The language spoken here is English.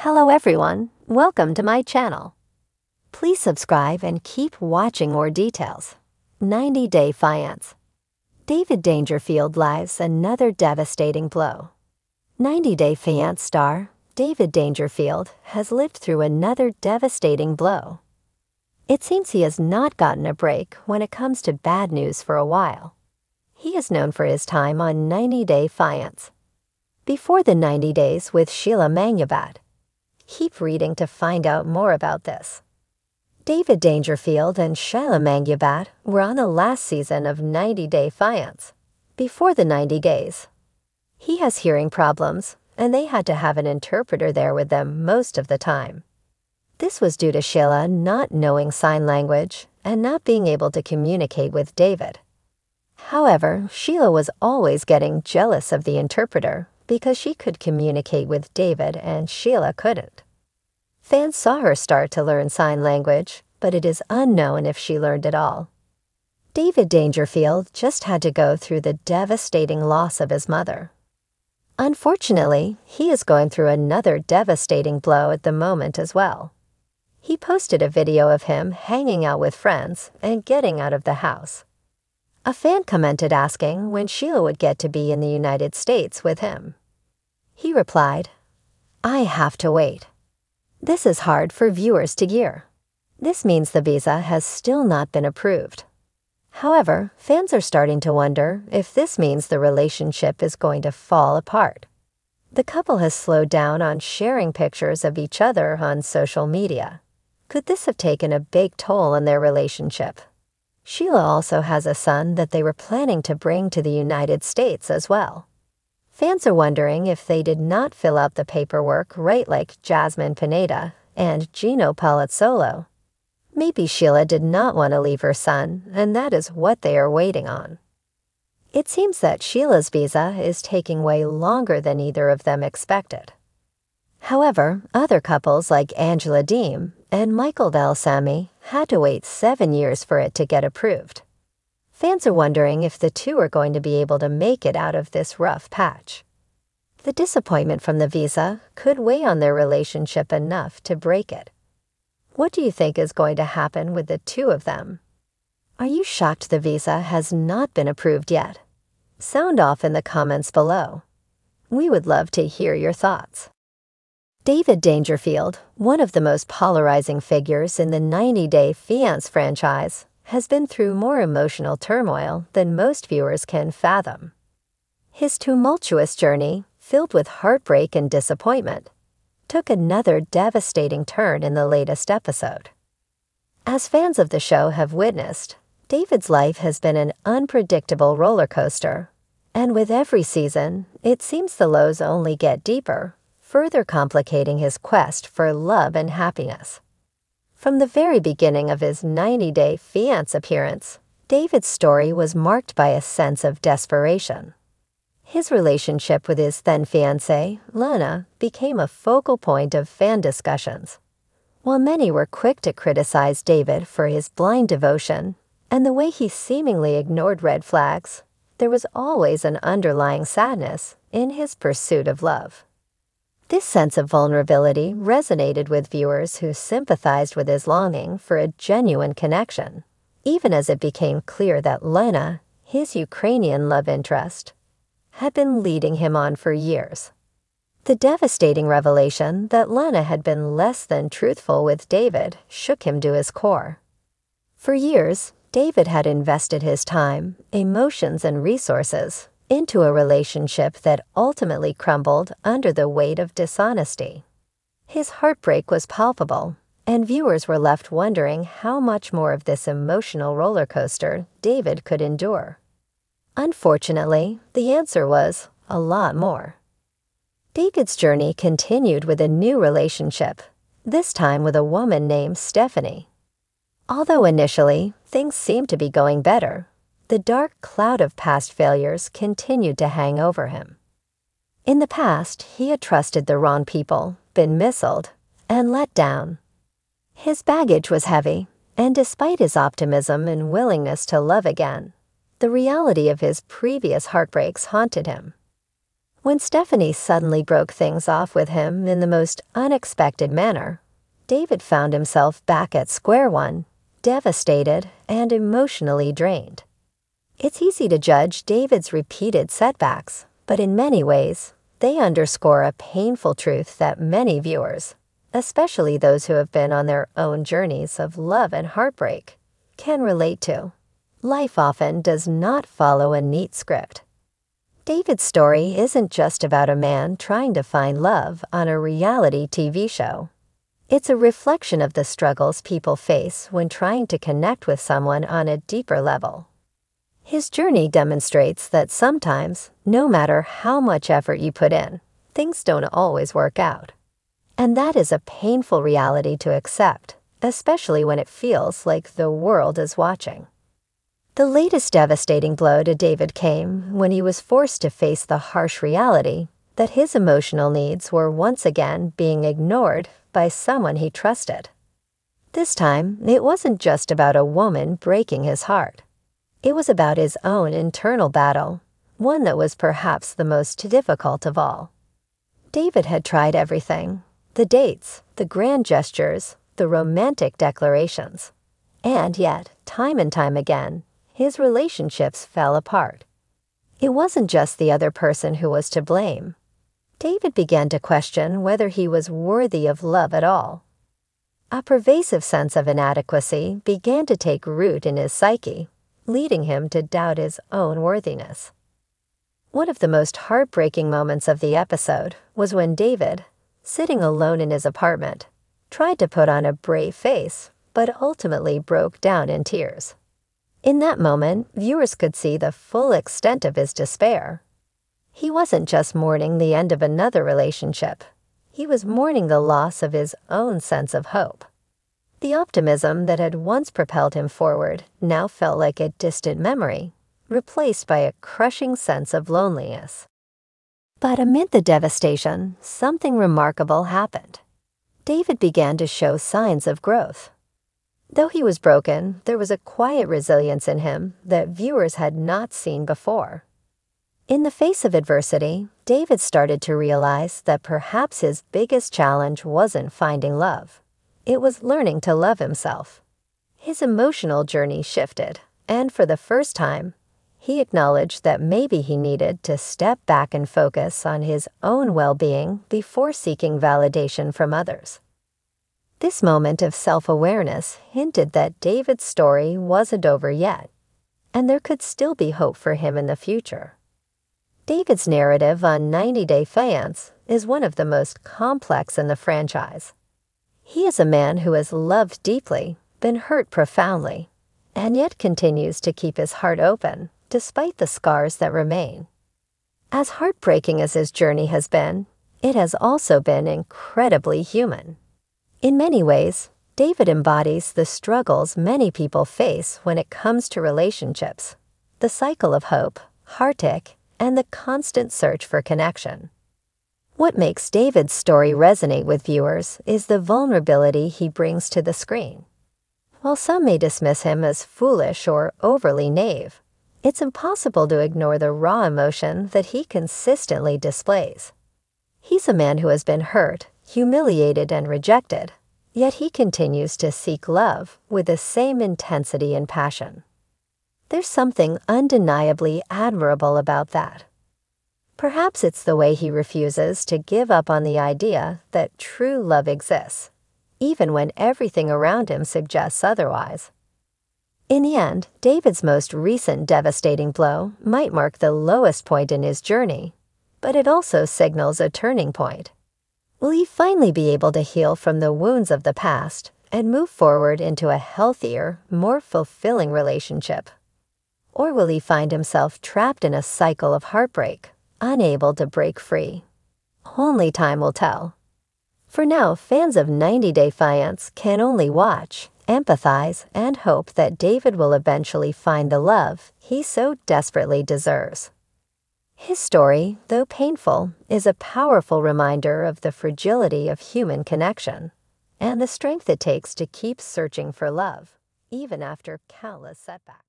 Hello everyone, welcome to my channel. Please subscribe and keep watching more details. 90-Day Fiancé. David Dangerfield lives another devastating blow. 90-Day Fiancé star David Dangerfield has lived through another devastating blow. It seems he has not gotten a break when it comes to bad news for a while. He is known for his time on 90-Day Fiancé. Before the 90 days with Sheila Mangubat. Keep reading to find out more about this. David Dangerfield and Sheila Mangubat were on the last season of 90-Day Fiancé, before the 90 days. He has hearing problems, and they had to have an interpreter there with them most of the time. This was due to Sheila not knowing sign language and not being able to communicate with David. However, Sheila was always getting jealous of the interpreter because she could communicate with David and Sheila couldn't. Fans saw her start to learn sign language, but it is unknown if she learned at all. David Dangerfield just had to go through the devastating loss of his mother. Unfortunately, he is going through another devastating blow at the moment as well. He posted a video of him hanging out with friends and getting out of the house. A fan commented asking when Sheila would get to be in the United States with him. He replied, "I have to wait. This is hard for viewers to hear. This means the visa has still not been approved." However, fans are starting to wonder if this means the relationship is going to fall apart. The couple has slowed down on sharing pictures of each other on social media. Could this have taken a big toll on their relationship? Sheila also has a son that they were planning to bring to the United States as well. Fans are wondering if they did not fill out the paperwork right like Jasmine Pineda and Gino Palazzolo. Maybe Sheila did not want to leave her son, and that is what they are waiting on. It seems that Sheila's visa is taking way longer than either of them expected. However, other couples like Angela Deem and Michael Balsami had to wait 7 years for it to get approved. Fans are wondering if the two are going to be able to make it out of this rough patch. The disappointment from the visa could weigh on their relationship enough to break it. What do you think is going to happen with the two of them? Are you shocked the visa has not been approved yet? Sound off in the comments below. We would love to hear your thoughts. David Dangerfield, one of the most polarizing figures in the 90-Day Fiancé franchise, has been through more emotional turmoil than most viewers can fathom. His tumultuous journey, filled with heartbreak and disappointment, took another devastating turn in the latest episode. As fans of the show have witnessed, David's life has been an unpredictable roller coaster, and with every season, it seems the lows only get deeper, further complicating his quest for love and happiness. From the very beginning of his 90-Day Fiancé appearance, David's story was marked by a sense of desperation. His relationship with his then fiancée, Lana, became a focal point of fan discussions. While many were quick to criticize David for his blind devotion and the way he seemingly ignored red flags, there was always an underlying sadness in his pursuit of love. This sense of vulnerability resonated with viewers who sympathized with his longing for a genuine connection, even as it became clear that Lena, his Ukrainian love interest, had been leading him on for years. The devastating revelation that Lena had been less than truthful with David shook him to his core. For years, David had invested his time, emotions, and resources into a relationship that ultimately crumbled under the weight of dishonesty. His heartbreak was palpable, and viewers were left wondering how much more of this emotional roller coaster David could endure. Unfortunately, the answer was a lot more. David's journey continued with a new relationship, this time with a woman named Stephanie. Although initially, things seemed to be going better, the dark cloud of past failures continued to hang over him. In the past, he had trusted the wrong people, been missiled, and let down. His baggage was heavy, and despite his optimism and willingness to love again, the reality of his previous heartbreaks haunted him. When Stephanie suddenly broke things off with him in the most unexpected manner, David found himself back at square one, devastated and emotionally drained. It's easy to judge David's repeated setbacks, but in many ways, they underscore a painful truth that many viewers, especially those who have been on their own journeys of love and heartbreak, can relate to. Life often does not follow a neat script. David's story isn't just about a man trying to find love on a reality TV show. It's a reflection of the struggles people face when trying to connect with someone on a deeper level. His journey demonstrates that sometimes, no matter how much effort you put in, things don't always work out. And that is a painful reality to accept, especially when it feels like the world is watching. The latest devastating blow to David came when he was forced to face the harsh reality that his emotional needs were once again being ignored by someone he trusted. This time, it wasn't just about a woman breaking his heart. It was about his own internal battle, one that was perhaps the most difficult of all. David had tried everything: the dates, the grand gestures, the romantic declarations. And yet, time and time again, his relationships fell apart. It wasn't just the other person who was to blame. David began to question whether he was worthy of love at all. A pervasive sense of inadequacy began to take root in his psyche, leading him to doubt his own worthiness. One of the most heartbreaking moments of the episode was when David, sitting alone in his apartment, tried to put on a brave face, but ultimately broke down in tears. In that moment, viewers could see the full extent of his despair. He wasn't just mourning the end of another relationship. He was mourning the loss of his own sense of hope. The optimism that had once propelled him forward now felt like a distant memory, replaced by a crushing sense of loneliness. But amid the devastation, something remarkable happened. David began to show signs of growth. Though he was broken, there was a quiet resilience in him that viewers had not seen before. In the face of adversity, David started to realize that perhaps his biggest challenge wasn't finding love. It was learning to love himself. His emotional journey shifted, and for the first time, he acknowledged that maybe he needed to step back and focus on his own well-being before seeking validation from others. This moment of self-awareness hinted that David's story wasn't over yet, and there could still be hope for him in the future. David's narrative on 90 Day Fiancé is one of the most complex in the franchise. He is a man who has loved deeply, been hurt profoundly, and yet continues to keep his heart open, despite the scars that remain. As heartbreaking as his journey has been, it has also been incredibly human. In many ways, David embodies the struggles many people face when it comes to relationships, the cycle of hope, heartache, and the constant search for connection. What makes David's story resonate with viewers is the vulnerability he brings to the screen. While some may dismiss him as foolish or overly naive, it's impossible to ignore the raw emotion that he consistently displays. He's a man who has been hurt, humiliated, and rejected, yet he continues to seek love with the same intensity and passion. There's something undeniably admirable about that. Perhaps it's the way he refuses to give up on the idea that true love exists, even when everything around him suggests otherwise. In the end, David's most recent devastating blow might mark the lowest point in his journey, but it also signals a turning point. Will he finally be able to heal from the wounds of the past and move forward into a healthier, more fulfilling relationship? Or will he find himself trapped in a cycle of heartbreak, unable to break free? Only time will tell. For now, fans of 90 Day Fiancé can only watch, empathize, and hope that David will eventually find the love he so desperately deserves. His story, though painful, is a powerful reminder of the fragility of human connection and the strength it takes to keep searching for love, even after countless setbacks.